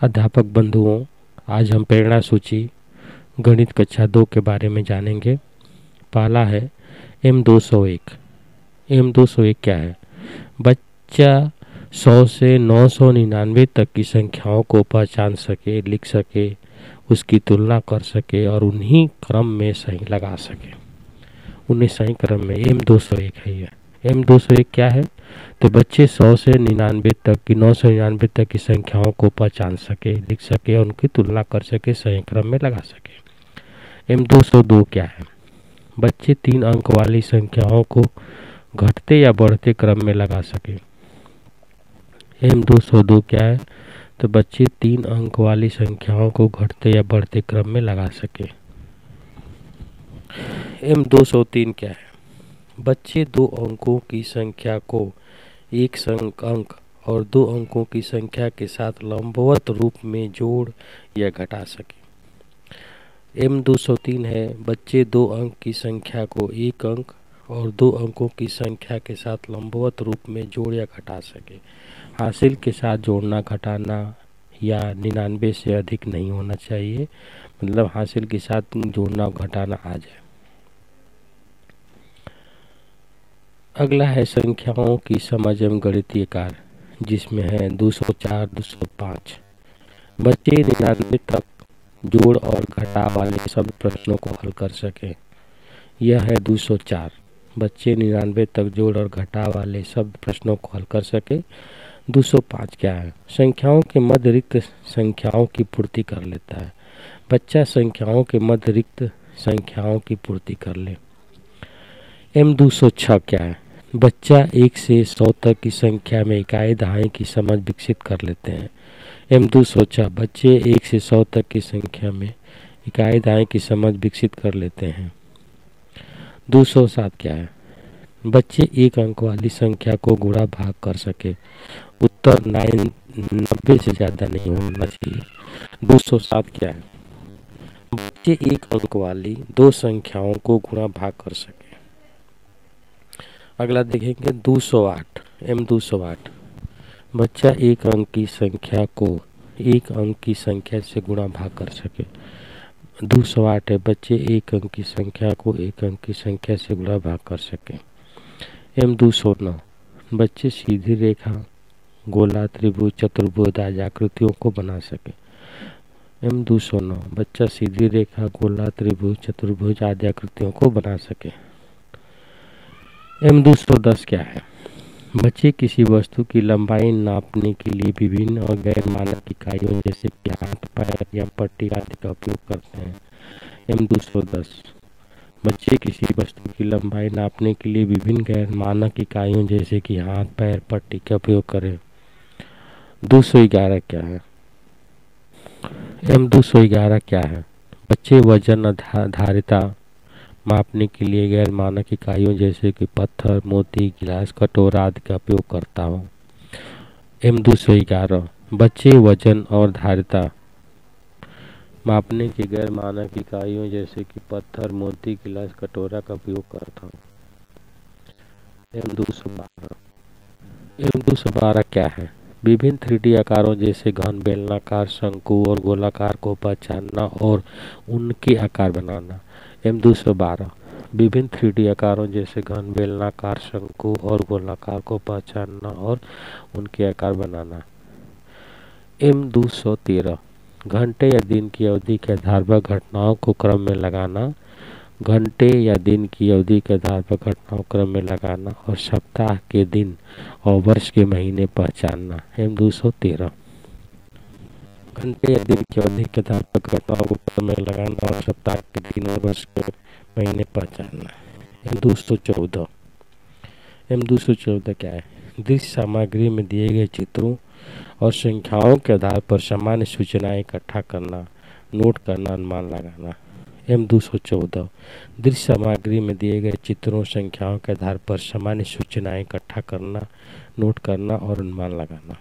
अध्यापक बंधुओं, आज हम प्रेरणा सूची गणित कक्षा 2 के बारे में जानेंगे। पहला है M201। M201 क्या है? बच्चा 100 से 999 तक की संख्याओं को पहचान सके, लिख सके, उसकी तुलना कर सके और उन्हीं क्रम में सही लगा सके। उन्हें सही क्रम में M201 है। ये M201 क्या है? तो बच्चे 100 से 99 तक की 999 तक की संख्याओं को पहचान सके, लिख सके और उनकी तुलना कर सके, सही क्रम में लगा सके। M202 क्या है? बच्चे 3 अंक वाली संख्याओं को घटते या बढ़ते क्रम में लगा सके। M202 क्या है? तो बच्चे 3 अंक वाली संख्याओं को घटते या बढ़ते क्रम में लगा सके। M203 क्या है? बच्चे 2 अंकों की संख्या को एक अंक और 2 अंकों की संख्या के साथ लंबवत रूप में जोड़ या घटा सके। M203 है, बच्चे 2 अंक की संख्या को एक अंक और 2 अंकों की संख्या के साथ लंबवत रूप में जोड़ या घटा सके। हासिल के साथ जोड़ना घटाना या 99 से अधिक नहीं होना चाहिए, मतलब हासिल के साथ जोड़ना घटाना आ जाए। अगला है संख्याओं की समझ एवं गणितीय कार्य, जिसमें है 204, 205। बच्चे 99 तक जोड़ और घटाव वाले सब प्रश्नों को हल कर सके। यह है 204। बच्चे 99 तक जोड़ और घटाव वाले सब प्रश्नों को हल कर सके। 205 क्या है? संख्याओं के मध्य रिक्त संख्याओं की पूर्ति कर लेता है। बच्चा संख्याओं के मध्य रिक्त संख्याओं की पूर्ति कर ले। M206 क्या है? बच्चा 1 से 100 तक की संख्या में इकाई दहाई की समझ विकसित कर लेते हैं। M206 बच्चे 1 से 100 तक की संख्या में इकाई दहाई की समझ विकसित कर लेते हैं। 207 क्या है? बच्चे 1 अंक वाली संख्या को गुणा भाग कर सके। उत्तर 90 से ज़्यादा नहीं होना चाहिए। 207 क्या है? बच्चे 1 अंक वाली 2 संख्याओं को गुणा भाग कर सके। अगला देखेंगे 208। M208 बच्चा 1 अंक की संख्या को 1 अंक की संख्या से गुणा भाग कर सके। 208 है, बच्चे 1 अंक की संख्या को 1 अंक की संख्या से गुणा भाग कर सके। M209 बच्चे सीधी रेखा, गोला, त्रिभुज, चतुर्भुज आदि आकृतियों को बना सके। M209 बच्चा सीधी रेखा, गोला, त्रिभुज, चतुर्भुज आदि आकृतियों को बना सके। M210 क्या है? बच्चे किसी वस्तु की लंबाई नापने के लिए विभिन्न और गैर मानक इकाइयों जैसे कि हाथ, पैर या पट्टी आदि का उपयोग करते हैं। M210 बच्चे किसी वस्तु की लंबाई नापने के लिए विभिन्न गैर मानक इकाइयों जैसे कि हाथ, पैर, पट्टी का उपयोग करें। 211 क्या है? M211 क्या है? बच्चे वजन आधारिता मापने के लिए गैर मानक इकाइयों जैसे कि पत्थर, मोती, गिलास, कटोरा आदि का उपयोग करता हूँ। M211 बच्चे वजन और धारिता मापने की गैर मानक इकाइयों जैसे कि पत्थर, मोती, गिलास, कटोरा का उपयोग करता हूँ। M212 क्या है? विभिन्न 3D आकारों जैसे घन, बेलनाकार, शंकु और गोलाकार को पहचानना और उनके आकार बनाना। M212 विभिन्न 3D आकारों जैसे घन, बेलनाकार, शंकु और गोलाकार को पहचानना और उनके आकार बनाना। M213 घंटे या दिन की अवधि के आधार पर घटनाओं को क्रम में लगाना। घंटे या दिन की अवधि के आधार पर घटनाओं क्रम में लगाना और सप्ताह के दिन और वर्ष के महीने पहचानना। M213 घंटे या दिन की अवधि के आधार पर घटनाओं को क्रम में लगाना और सप्ताह के दिन और वर्ष के महीने पहचानना। M214 क्या है? दृश्य सामग्री में दिए गए चित्रों और संख्याओं के आधार पर सामान्य सूचनाएं इकट्ठा करना, नोट करना, अनुमान लगाना। M214 दृश्य सामग्री में दिए गए चित्रों, संख्याओं के आधार पर सामान्य सूचनाएं इकट्ठा करना, नोट करना और अनुमान लगाना।